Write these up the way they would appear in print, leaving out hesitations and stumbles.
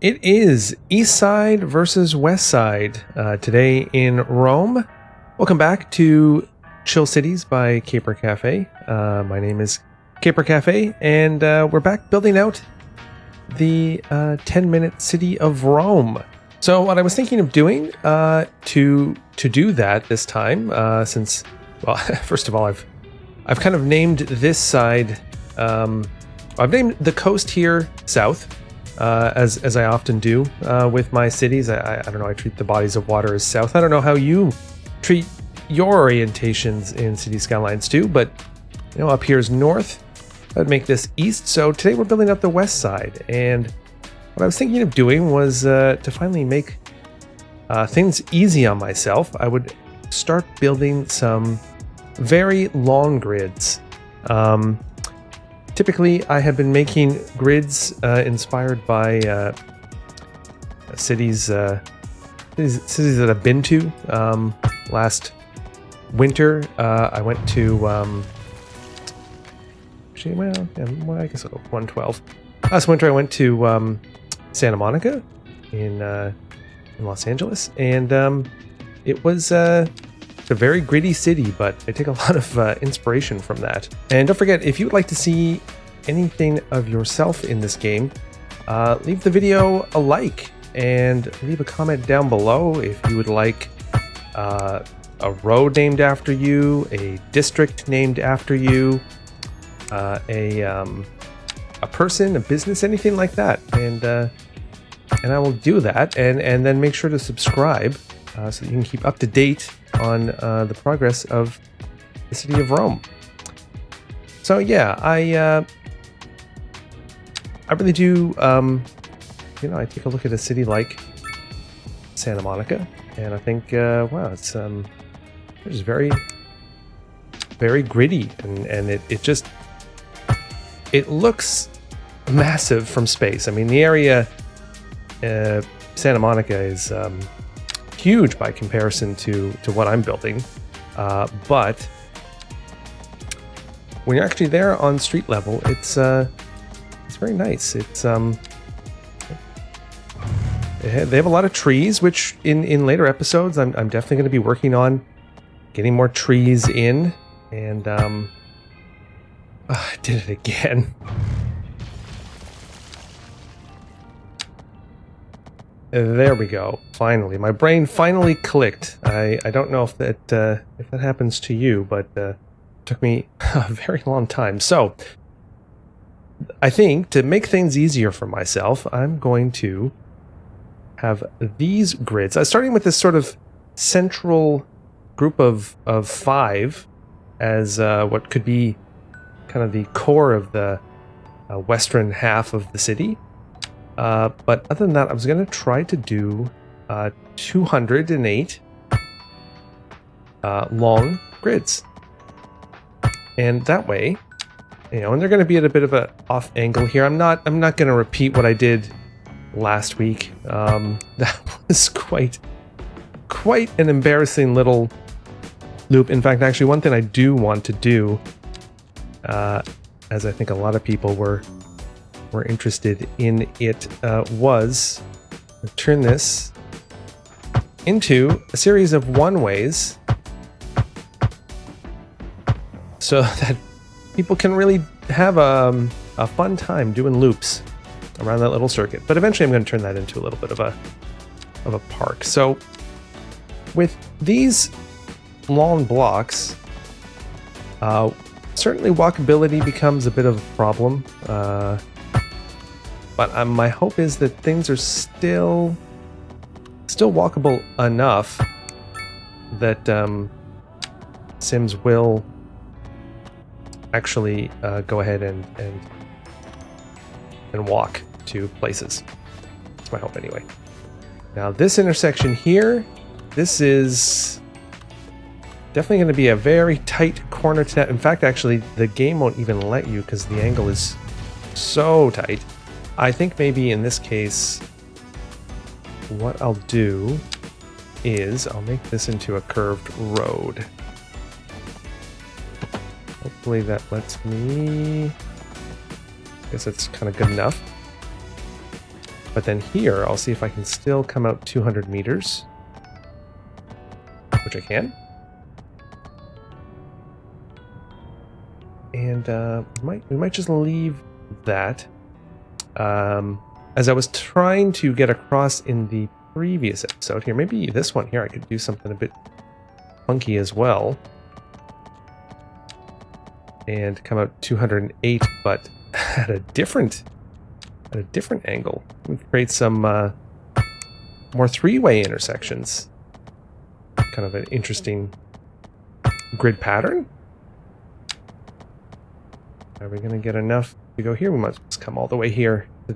It is Eastside versus Westside today in Rome. Welcome back to Chill Cities by Caper Cafe. My name is Caper Cafe, and we're back building out the 10-minute city of Rome. So what I was thinking of doing to do that this time, since, well, first of all, I've kind of named this side. I've named the coast here south. As I often do with my cities. I don't know, I treat the bodies of water as south. I don't know how you treat your orientations in Cities Skylines II, but up here is north. I'd make this east. So today we're building up the west side, and what I was thinking of doing was to finally make things easy on myself. I would start building some very long grids. Typically, I have been making grids inspired by cities that I've been to. Last winter, I went to I guess I'll go 112. Last winter, I went to Santa Monica in Los Angeles, and it was a very gritty city, but I take a lot of inspiration from that. And don't forget, if you would like to see anything of yourself in this game, leave the video a like and leave a comment down below if you would like a road named after you, a district named after you, a person, a business, anything like that. And I will do that, and then make sure to subscribe so that you can keep up to date on the progress of the city of Rome. So yeah, I really do, I take a look at a city like Santa Monica, and I think, wow, it's very, very gritty, and it looks massive from space. I mean, the area, Santa Monica is huge by comparison to what I'm building, but when you're actually there on street level, it's very nice. It's they have a lot of trees, which in later episodes I'm definitely going to be working on getting more trees in. And I did it again. There we go. Finally, my brain finally clicked. I don't know if that happens to you, but it took me a very long time. So I think to make things easier for myself, I'm going to have these grids. Starting with this sort of central group of 5 as what could be kind of the core of the western half of the city. But other than that, I was going to try to do 208 long grids. And that way, and they're going to be at a bit of a off angle here. I'm not going to repeat what I did last week. That was quite an embarrassing little loop. In fact, actually, one thing I do want to do, as I think a lot of people were interested in it, was turn this into a series of one-ways so that people can really have a fun time doing loops around that little circuit. But eventually I'm going to turn that into a little bit of a park. So with these long blocks, certainly walkability becomes a bit of a problem. But my hope is that things are still walkable enough that Sims will actually go ahead and walk to places. That's my hope anyway. Now this intersection here, this is definitely going to be a very tight corner to that. In fact, actually, the game won't even let you because the angle is so tight. I think maybe in this case, what I'll do is I'll make this into a curved road. Hopefully that lets me... I guess that's kind of good enough. But then here, I'll see if I can still come out 200 meters, which I can. And we might just leave that. As I was trying to get across in the previous episode here, maybe this one here, I could do something a bit funky as well. And come out 208, but at a different angle. We create some more three-way intersections. Kind of an interesting grid pattern. Are we going to get enough to go here? We must just come all the way here to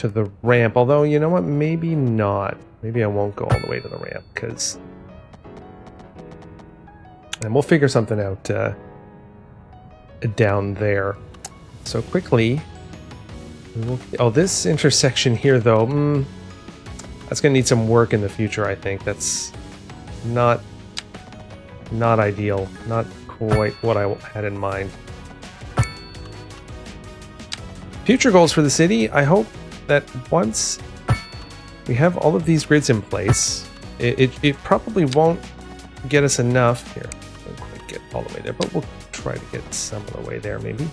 the ramp. Although, you know what? Maybe not. Maybe I won't go all the way to the ramp, because... And we'll figure something out down there. So quickly... Oh, this intersection here, though, that's going to need some work in the future, I think. That's not ideal. Not quite what I had in mind. Future goals for the city. I hope that once we have all of these grids in place, it probably won't get us enough. Here, I don't quite get all the way there, but we'll try to get some of the way there, maybe.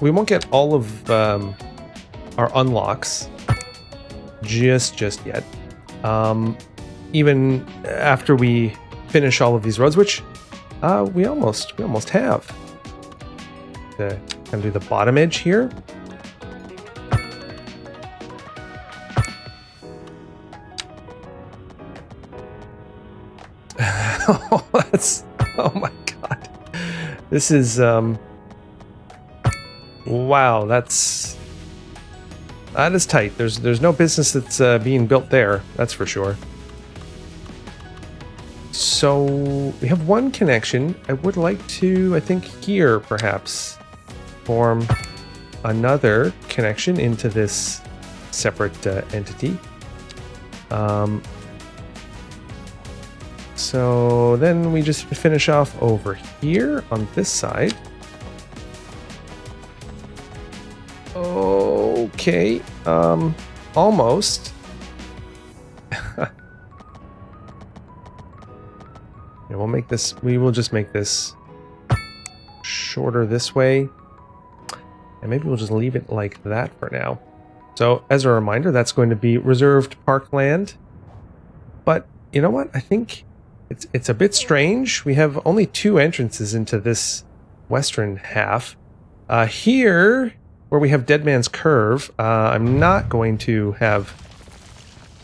We won't get all of our unlocks just yet. Even after we finish all of these roads, which we almost have. To kind of do the bottom edge here. Oh my god. This is wow, that is tight. There's no business that's being built there, that's for sure. So we have one connection. I would like to, I think here perhaps, form another connection into this separate entity. So then we just finish off over here on this side. Okay, almost. Yeah, we'll make this, we will just make this shorter this way. And maybe we'll just leave it like that for now. So as a reminder, that's going to be reserved parkland. But you know what? I think it's a bit strange. We have only 2 entrances into this western half. Here, where we have Dead Man's Curve, I'm not going to have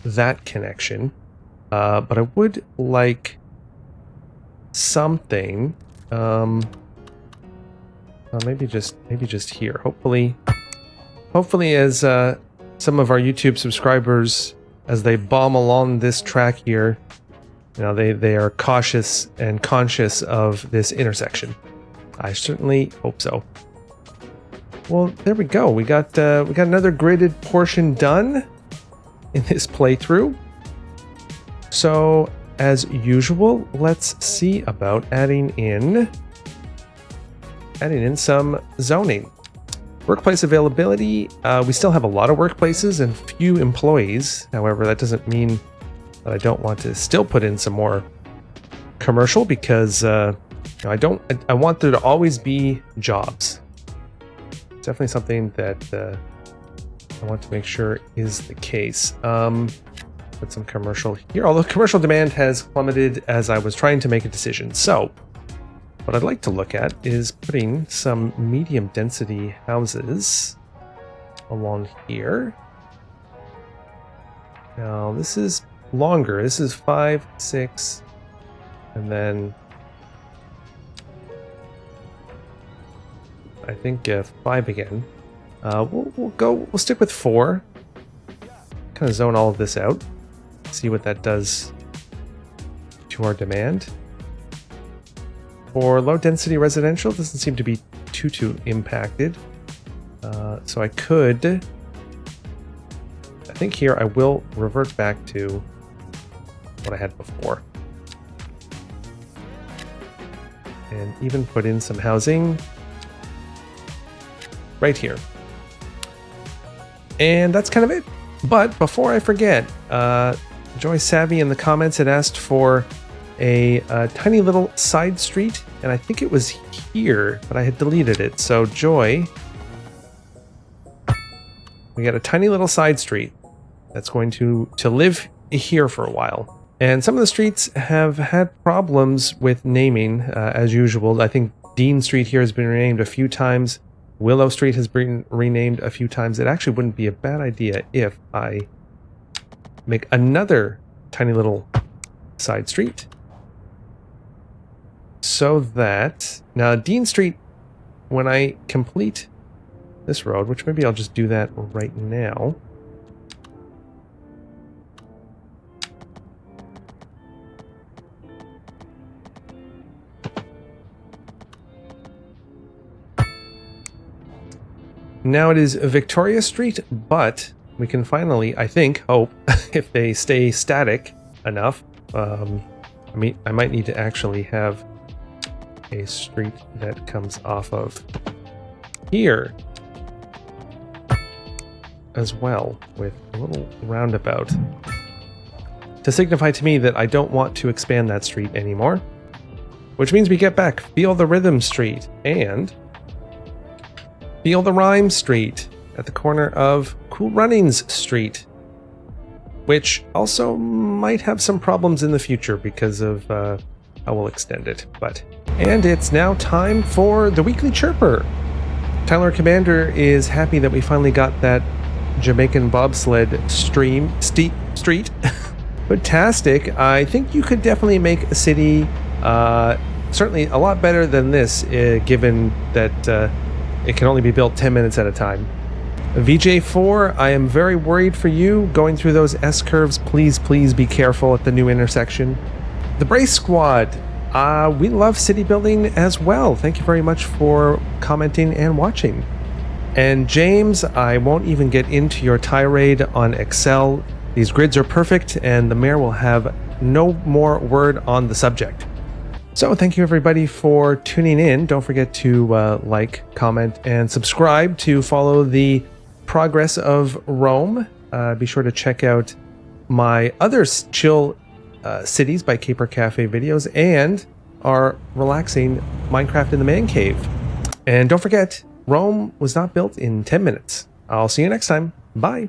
that connection. But I would like something. Maybe just here. Hopefully as some of our YouTube subscribers, as they bomb along this track here, you know, they are cautious and conscious of this intersection. I certainly hope so. Well, there we go. We got another gridded portion done in this playthrough. So, as usual, let's see about adding in some zoning. Workplace availability. We still have a lot of workplaces and few employees. However, that doesn't mean that I don't want to still put in some more commercial, because you know, I want there to always be jobs. It's definitely something that I want to make sure is the case. Put some commercial here, although commercial demand has plummeted as I was trying to make a decision. So what I'd like to look at is putting some medium density houses along here. Now this is longer. This is 5, 6, and then I think 5 again. We'll stick with 4. Kind of zone all of this out. See what that does to our demand. For low density residential, doesn't seem to be too impacted. So I think here I will revert back to what I had before. and even put in some housing right here. And that's kind of it. But before I forget, Joy Savvy in the comments had asked for a tiny little side street, and I think it was here, but I had deleted it. So Joy, we got a tiny little side street that's going to live here for a while. And some of the streets have had problems with naming, as usual. I think Dean Street here has been renamed a few times. Willow Street has been renamed a few times. It actually wouldn't be a bad idea if I make another tiny little side street. So that... Now, Dean Street, when I complete this road, which maybe I'll just do that right now... Now it is Victoria Street, but we can finally, I think, hope, if they stay static enough. I might need to actually have a street that comes off of here as well, with a little roundabout to signify to me that I don't want to expand that street anymore. Which means we get back Feel the Rhythm Street and Feel the Rhyme Street at the corner of Cool Runnings Street, which also might have some problems in the future because of how we'll extend it. And it's now time for the Weekly Chirper. Tyler Commander is happy that we finally got that Jamaican bobsled street. Fantastic. I think you could definitely make a city certainly a lot better than this, given that it can only be built 10 minutes at a time. VJ4, I am very worried for you going through those S-curves. Please be careful at the new intersection. The Brace Squad, we love city building as well. Thank you very much for commenting and watching. And James, I won't even get into your tirade on Excel. These grids are perfect, and the mayor will have no more word on the subject. So thank you everybody for tuning in. Don't forget to like, comment, and subscribe to follow the progress of Rome. Be sure to check out my other chill cities by Caper Cafe videos and our relaxing Minecraft in the Man Cave. And don't forget, Rome was not built in 10 minutes. I'll see you next time. Bye.